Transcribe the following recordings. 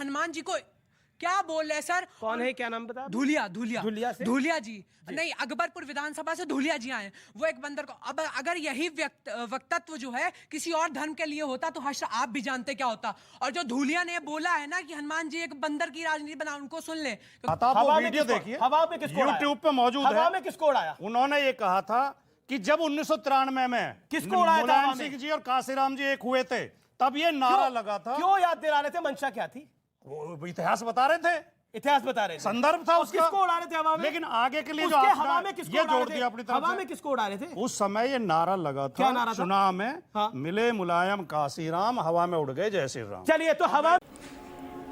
हनुमान जी को क्या बोल रहे हैं सर? कौन है, क्या नाम बता? धूलिया धूलिया धूलिया से? धूलिया जी नहीं, अकबरपुर विधानसभा से धूलिया जी आए। वो एक बंदर को, अब अगर यही वक्तव्य जो है किसी और धर्म के लिए होता तो हर्ष आप भी जानते क्या होता। और जो धूलिया ने बोला है ना कि हनुमान जी एक बंदर की राजनीति बना, उनको सुन ले। वीडियो देखिए, हवा में किसको यूट्यूब पे मौजूद है। हवा में किसको उड़ाया? उन्होंने ये कहा था कि जब 1993 में किसको उड़ाया था? मुलायम सिंह जी और काशीराम जी एक हुए थे, तब ये नारा लगा था। क्यों याद दिला रहे थे? मंशा क्या थी? वो इतिहास बता रहे थे, इतिहास बता रहे थे, संदर्भ था उसका। किसको उड़ा रहे थे हवा में? लेकिन आगे के लिए जो हवा में किसको ये उड़ा जोड़ रहे दिया थे? अपनी तरफ हवा से। में किसको उड़ा रहे थे? उस समय ये नारा लगा था, क्या नारा था? चुनाव में हाँ। मिले मुलायम काशीराम, हवा में उड़ गए जय श्री राम। चलिए तो हवा।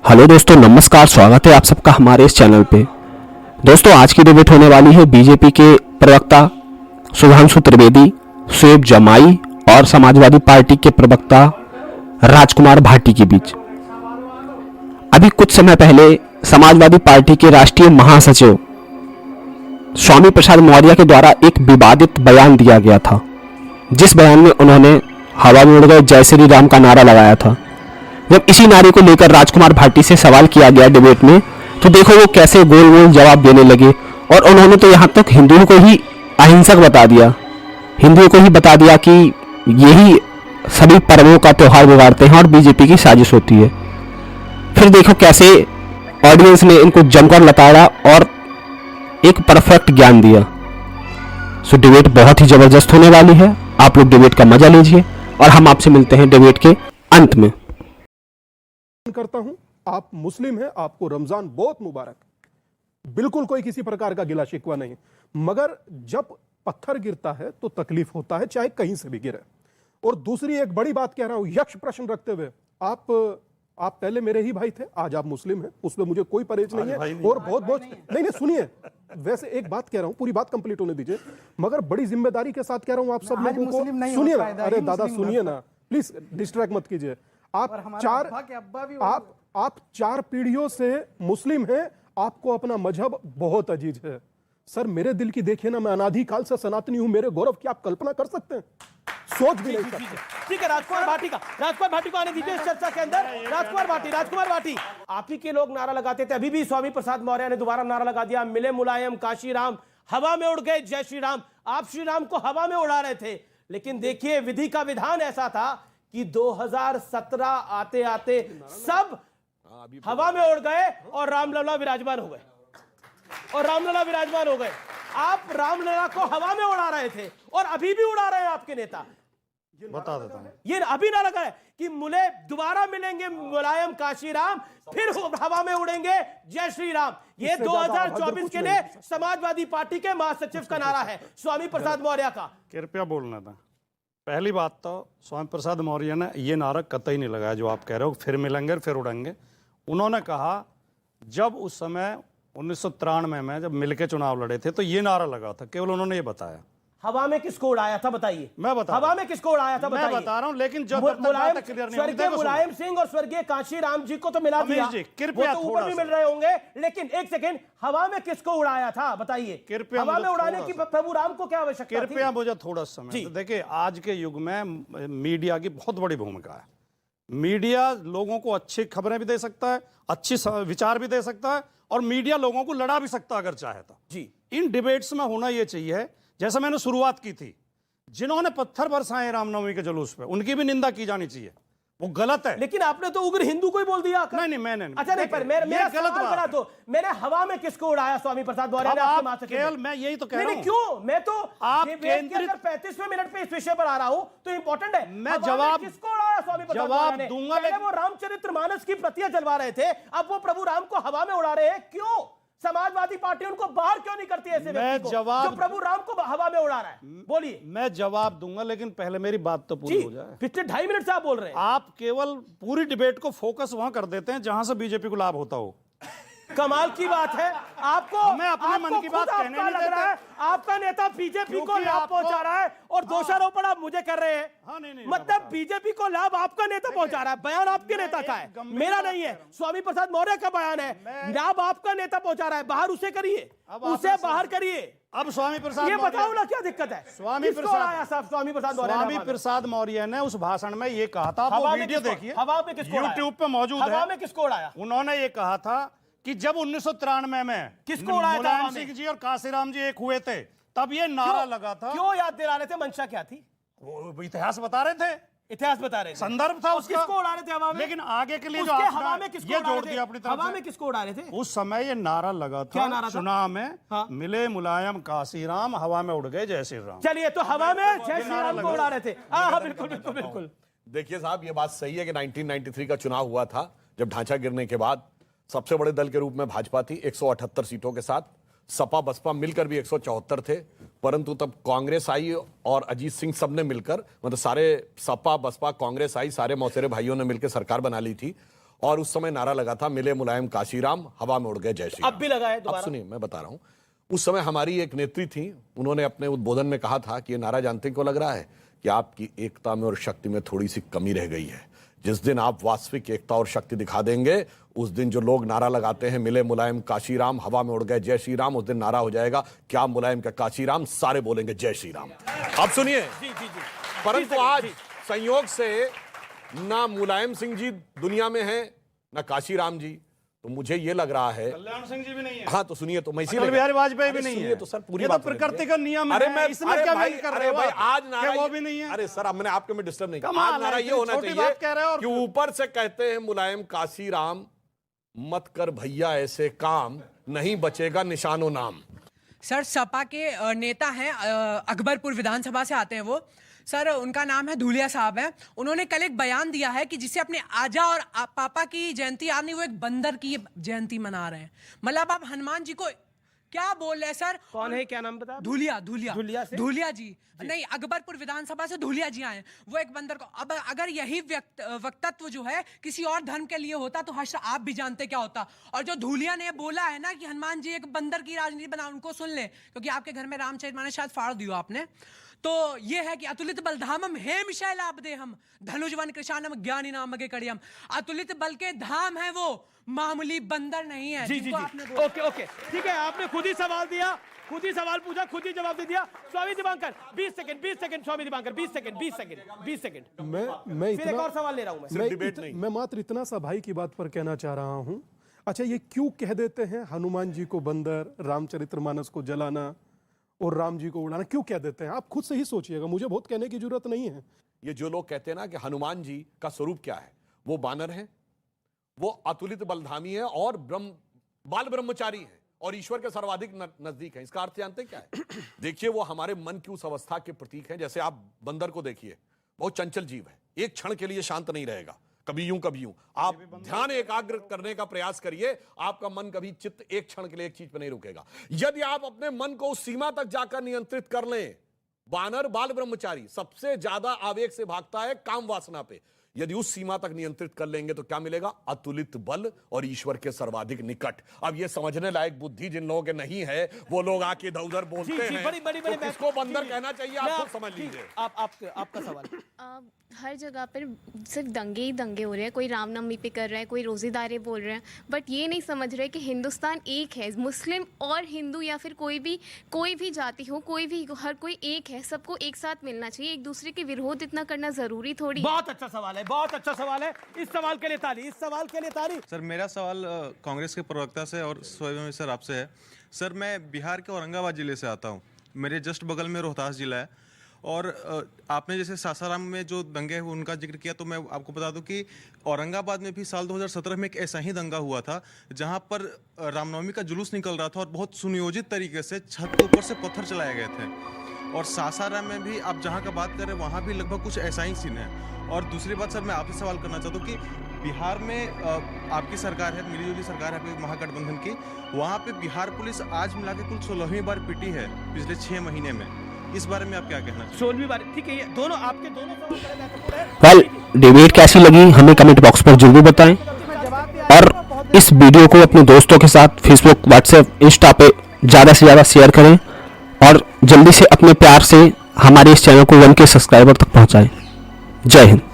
हेलो दोस्तों, नमस्कार, स्वागत है आप सबका हमारे इस चैनल पे। दोस्तों आज की डिबेट होने वाली है बीजेपी के प्रवक्ता सुधांशु त्रिवेदी, शोएब जमाई और समाजवादी पार्टी के प्रवक्ता राजकुमार भाटी के बीच। अभी कुछ समय पहले समाजवादी पार्टी के राष्ट्रीय महासचिव स्वामी प्रसाद मौर्य के द्वारा एक विवादित बयान दिया गया था, जिस बयान में उन्होंने हवा में उड़ गए जय श्री राम का नारा लगाया था। जब इसी नारे को लेकर राजकुमार भाटी से सवाल किया गया डिबेट में, तो देखो वो कैसे गोल गोल जवाब देने लगे। और उन्होंने तो यहाँ तक हिंदुओं को ही अहिंसक बता दिया, हिंदुओं को ही बता दिया कि यही सभी पर्वों का त्योहार बिगाड़ते हैं और बीजेपी की साजिश होती है। फिर देखो कैसे ऑडियंस ने इनको जमकर लताड़ा और एक परफेक्ट ज्ञान दिया। सो डिबेट बहुत ही जबरदस्त होने वाली है, आप लोग डिबेट का मजा लीजिए और हम आपसे मिलते हैं डिबेट के अंत में। करता हूं, आप मुस्लिम हैं, आपको रमजान बहुत मुबारक। बिल्कुल कोई किसी प्रकार का गिला शिकवा नहीं, मगर जब पत्थर गिरता है तो तकलीफ होता है, चाहे कहीं से भी गिरे। और दूसरी एक बड़ी बात कह रहा हूं, यक्ष प्रश्न रखते हुए, आप पहले मेरे ही भाई थे, आज आप मुस्लिम हैं, उसमें मुझे कोई परहेज नहीं है। और बहुत बहुत नहीं सुनिए, वैसे एक बात कह रहा हूं, पूरी बात कंप्लीट होने दीजिए, मगर बड़ी जिम्मेदारी के साथ कह रहा हूं आप सब लोगों को। सुनिए ना, अरे दादा सुनिए ना, प्लीज डिस्ट्रैक्ट मत कीजिए। आप चार पीढ़ियों से मुस्लिम हैं, आपको अपना मजहब बहुत अजीज है। सर मेरे दिल की देखिए ना, मैं अनादिकाल से सनातनी हूं, मेरे गौरव की आप कल्पना कर सकते हैं? सोच भी नहीं सकते। ठीक है, राजकुमार भाटी को आने दीजिए इस चर्चा के अंदर। राजकुमार भाटी, आप ही के लोग नारा लगाते थे, अभी भी स्वामी प्रसाद मौर्य ने दोबारा नारा लगा दिया, मिले मुलायम काशी राम, हवा में उड़ गए जय श्री राम। आप श्री राम को हवा में उड़ा रहे थे, लेकिन देखिए विधि का विधान ऐसा था कि 2017 आते आते सब हवा में उड़ गए और रामलला विराजमान हो गए। आप रामलला को हवा में उड़ा रहे थे और अभी भी उड़ा रहे हैं आपके नेता। बता देता हूं, ये अभी ना लगा है कि दोबारा मिलेंगे मुलायम काशी राम, फिर हवा में उड़ेंगे जय श्री राम। ये 2024 के लिए समाजवादी पार्टी के महासचिव का नारा है, स्वामी प्रसाद मौर्य का। कृपया बोलना था। पहली बात तो स्वामी प्रसाद मौर्य ने ये नारा कतई नहीं लगाया जो आप कह रहे हो, फिर मिलेंगे फिर उड़ेंगे। उन्होंने कहा जब उस समय 1993 में जब मिलके चुनाव लड़े थे तो ये नारा लगा था, केवल उन्होंने ये बताया। हवा में किसको उड़ाया था बताइए? मैं बता हवा में किसको उड़ाया था बताइए? मैं बता रहा हूं, लेकिन जब स्वर्गीय मुलायम सिंह और स्वर्गीय काशी राम जी को तो मिला दिया, वो तो ऊपर भी मिल रहे होंगे, लेकिन एक सेकेंड, हवा में किसको उड़ाया था बताइए? हवा में उड़ाने की प्रभु राम को क्या आवश्यकता थी? कृपया मुझे थोड़ा समय। देखिए आज के युग में मीडिया की बहुत बड़ी भूमिका है। मीडिया लोगों को अच्छी खबरें भी दे सकता है, अच्छी विचार भी दे सकता है, और मीडिया लोगों को लड़ा भी सकता है अगर चाहे तो। जी, इन डिबेट्स में होना यह चाहिए, जैसा मैंने शुरुआत की थी, जिन्होंने पत्थर बरसाए रामनवमी के जुलूस पे, उनकी भी निंदा की जानी चाहिए, वो गलत है। लेकिन आपने तो उग्र हिंदू को ही बोल दिया। नहीं मैंने नहीं। अच्छा नहीं, पर मेरा गलत बना तो मैंने हवा में किसको उड़ाया? स्वामी प्रसाद मौर्य ने आपके महासचिव। केवल मैं यही तो कह रहा हूं। क्यों? मैं तो आप केंद्रित 35वें मिनट पे इस विषय पर आ रहा हूं तो इंपॉर्टेंट है। मैं जवाब किसको उड़ाया स्वामी प्रसाद मौर्य ने? दूंगा, लेकिन वो रामचरितमानस की प्रतियां जलवा रहे थे, अब वो प्रभु राम को हवा में उड़ा रहे हैं, क्यों? समाजवादी पार्टी उनको बाहर क्यों नहीं करती ऐसे व्यक्ति को जो प्रभु राम को हवा में उड़ा रहा है? बोलिए। मैं जवाब दूंगा, लेकिन पहले मेरी बात तो पूरी हो जाए। पिछले 2.5 मिनट से आप बोल रहे हैं। आप केवल पूरी डिबेट को फोकस वहां कर देते हैं जहां से बीजेपी को लाभ होता हो। कमाल की बात है। आपको मैं अपने मन की बात कहने नहीं लग रहा है आपका नेता बीजेपी को लाभ पहुंचा रहा है और दोषारोप आप मुझे कर रहे हैं। हाँ, नहीं, मतलब बीजेपी को लाभ आपका नेता पहुंचा रहा है। बयान आपके नेता का है, मेरा नहीं है। स्वामी प्रसाद मौर्य का बयान है, लाभ आपका नेता पहुंचा रहा है। बाहर उसे करिए, उसे बाहर करिए। अब स्वामी प्रसाद ये मौर्य- बताओ ना क्या दिक्कत है? स्वामी किसको प्रसाद- उड़ाया साहब स्वामी प्रसाद मौर्य ने स्वामी हवा में? प्रसाद मौर्य ने उस भाषण में ये कहा था, आप हवा वो में वीडियो किसको- देखिए, हवा में किसको उड़ाया? यूट्यूब पे मौजूद हवा है। में किसको उड़ाया? उन्होंने ये कहा था कि जब 1993 में किसको उड़ाया था मुलायम हवा में? सिंह जी और काशीराम जी एक हुए थे, तब ये नारा लगा था। क्यों याद दिला रहे थे? मंशा क्या थी? वो इतिहास बता रहे थे, इतिहास बता रहे थे। संदर्भ था और उसका। किसको उड़ा रहे थे हवा में? लेकिन आगे के लिए जो उसके आपने हवा में किसको ये उड़ा रहे जोड़ थे? दिया अपनी तरफ हवा से। में किसको उड़ा रहे थे? उस समय ये नारा लगा था, क्या नारा था? चुनाव में, हाँ। मिले मुलायम काशीराम, हवा में उड़ गए जय श्री राम। चलिए, तो हवा में जय श्री राम को उड़ा रहे थे। हाँ, बिल्कुल बिल्कुल बिल्कुल। देखिए साहब, ये बात सही है कि 1993 का चुनाव हुआ था, जब ढांचा गिरने के बाद सबसे बड़े दल के रूप में भाजपा थी 178 सीटों के साथ, सपा बसपा मिलकर भी 174 थे, परंतु तब कांग्रेस आई और अजीत सिंह सब ने मिलकर, मतलब सारे सपा बसपा कांग्रेस आई, सारे मौसेरे भाइयों ने मिलकर सरकार बना ली थी। और उस समय नारा लगा था, मिले मुलायम काशीराम, हवा में उड़ गए जय श्री राम। अब भी लगा है अब दोबारा। सुनिए, मैं बता रहा हूं, उस समय हमारी एक नेत्री थी, उन्होंने अपने उद्बोधन में कहा था कि ये नारा जानते क्यों लग रहा है? कि आपकी एकता में और शक्ति में थोड़ी सी कमी रह गई है। जिस दिन आप वास्तविक एकता और शक्ति दिखा देंगे, उस दिन जो लोग नारा लगाते हैं मिले मुलायम काशीराम, हवा में उड़ गए जय श्री राम, उस दिन नारा हो जाएगा क्या मुलायम का काशीराम, सारे बोलेंगे जय श्री राम। अब सुनिए, परंतु आज संयोग से ना मुलायम सिंह जी दुनिया में है, ना काशीराम जी, तो मुझे ये लग रहा है। कल्याण सिंह जी भी नहीं है, हाँ, तो सुनिए, तो मैं अटल इसीलिए बिहारी वाजपेयी भी अरे नहीं सुनिए है, तो सर, पूरी ये तो बात सुनिए। प्रकृति का नियम अरे है। मैं इसमें अरे क्या भाई, व्यंग कर अरे रहे हो भाई, आप? आज क्या नारा वो भी नहीं है? अरे सर, अब मैंने आपके में डिस्टर्ब नहीं किया। कमाल आज नारा है, ये इतनी होना छोटी चाहिए बात कह रहे हो और- कि ऊपर से कहते हैं मुलायम काशीराम, मत कर भैया ऐसे काम, नहीं बचेगा निशानो नाम। सर सपा के नेता हैं, अकबरपुर विधानसभा से आते हैं वो। सर उनका नाम है धूलिया साहब है। उन्होंने कल एक बयान दिया है कि जिसे अपने आजा और पापा की जयंती याद नहीं, वो एक बंदर की जयंती मना रहे हैं। मतलब आप हनुमान जी को क्या बोल रहे हैं सर? कौन है, क्या नाम बता? धूलिया धूलिया से? धूलिया जी नहीं, अकबरपुर विधानसभा से धूलिया जी आए। वो एक बंदर को, अब अगर यही वक्तत्व जो है किसी और धर्म के लिए होता तो हर्ष आप भी जानते क्या होता। और जो धूलिया ने बोला है ना कि हनुमान जी एक बंदर की राजनीति बना, उनको सुन ले, क्योंकि आपके घर में रामचरितमानस शायद फाड़ दियो आपने। तो ये है कि अतुलित बलधामम हेम शैलाब्देहम धनुजवन कृशानम ज्ञानी नामगे कड़ियम। अतुलित बल के धाम है वो, मामूली बंदर नहीं है। जी जी जिनको जी, आपने बोला। ओके ओके, ठीक है, आपने खुद ही सवाल दिया, खुद ही सवाल पूछा, खुद ही जवाब दे दिया। स्वामी दीपांकर 20 सेकंड, स्वामी दीपांकर 20 सेकंड। मैं फिर एक और सवाल ले रहा हूं मैं। डिबेट नहीं। मैं मात्र इतना सा भाई की बात पर कहना चाह रहा हूं। अच्छा, ये क्यों कह देते हैं हनुमान जी को बंदर, रामचरितमानस को जलाना और राम जी को उड़ाना, क्यों कह देते हैं? आप खुद से ही सोचिएगा, मुझे बहुत कहने की जरूरत नहीं है। ये जो लोग कहते हैं ना कि हनुमान जी का स्वरूप क्या है, वो बानर है, वो अतुलित बलधामी है और बाल ब्रह्मचारी है और ईश्वर के सर्वाधिक नजदीक है। इसका अर्थ जानते क्या है? देखिए, वो हमारे मन की उस अवस्था के प्रतीक है। जैसे आप बंदर को देखिए, बहुत चंचल जीव है, एक क्षण के लिए शांत नहीं रहेगा, कभी यूं कभी यूं। आप ध्यान एकाग्र करने का प्रयास करिए, आपका मन कभी चित्त एक क्षण के लिए एक चीज पर नहीं रुकेगा। यदि आप अपने मन को उस सीमा तक जाकर नियंत्रित कर लें, बानर बाल ब्रह्मचारी सबसे ज्यादा आवेग से भागता है काम वासना पे, यदि उस सीमा तक नियंत्रित कर लेंगे तो क्या मिलेगा? अतुलित बल और ईश्वर के सर्वाधिक निकट। अब ये समझने लायक बुद्धि जिन लोगों के नहीं है, वो लोग आके इधर उधर बोलते हैं, बड़ी तो किसको बंदर कहना चाहिए आप खुद समझ लीजिए। आपका सवाल। हर जगह पर सिर्फ दंगे ही दंगे हो रहे हैं। कोई रामनवमी पे कर रहा है, कोई रोज़ेदारे बोल रहे हैं, बट ये नहीं समझ रहे कि हिंदुस्तान एक है। मुस्लिम और हिंदू या फिर कोई भी जाति हो, कोई भी, हर कोई एक है। सबको एक साथ मिलना चाहिए, एक दूसरे के विरोध इतना करना ज़रूरी थोड़ी है। बहुत अच्छा सवाल है, बहुत अच्छा सवाल है। इस सवाल के लिए ताली, इस सवाल के लिए ताली। सर मेरा सवाल कांग्रेस के प्रवक्ता से और स्वयं सर आपसे है। सर मैं बिहार के औरंगाबाद ज़िले से आता हूँ, मेरे जस्ट बगल में रोहतास ज़िला है। और आपने जैसे सासाराम में जो दंगे हुए उनका जिक्र किया, तो मैं आपको बता दूं कि औरंगाबाद में भी साल 2017 में एक ऐसा ही दंगा हुआ था, जहां पर रामनवमी का जुलूस निकल रहा था और बहुत सुनियोजित तरीके से छत के ऊपर से पत्थर चलाए गए थे। और सासाराम में भी आप जहां का बात कर रहे हैं, वहां भी लगभग कुछ ऐसा ही सीन है। और दूसरी बात सर, मैं आपसे सवाल करना चाहता हूँ कि बिहार में आपकी सरकार है, मिलीजुली सरकार है आपकी महागठबंधन की, वहाँ पे बिहार पुलिस आज मिला के कुल 16वीं बार पिटी है पिछले 6 महीने में। इस बारे में आप क्या कहना चाहिए? 16वीं बार, ठीक है, ये दोनों आपके दोनों सवाल बड़े महत्वपूर्ण हैं। वेल, डिबेट कैसी लगी हमें कमेंट बॉक्स पर जरूर बताएं और इस वीडियो को अपने दोस्तों के साथ फेसबुक, व्हाट्सएप, इंस्टा पे ज़्यादा से ज़्यादा शेयर करें और जल्दी से अपने प्यार से हमारे इस चैनल को 1K सब्सक्राइबर तक पहुंचाएं। जय हिंद।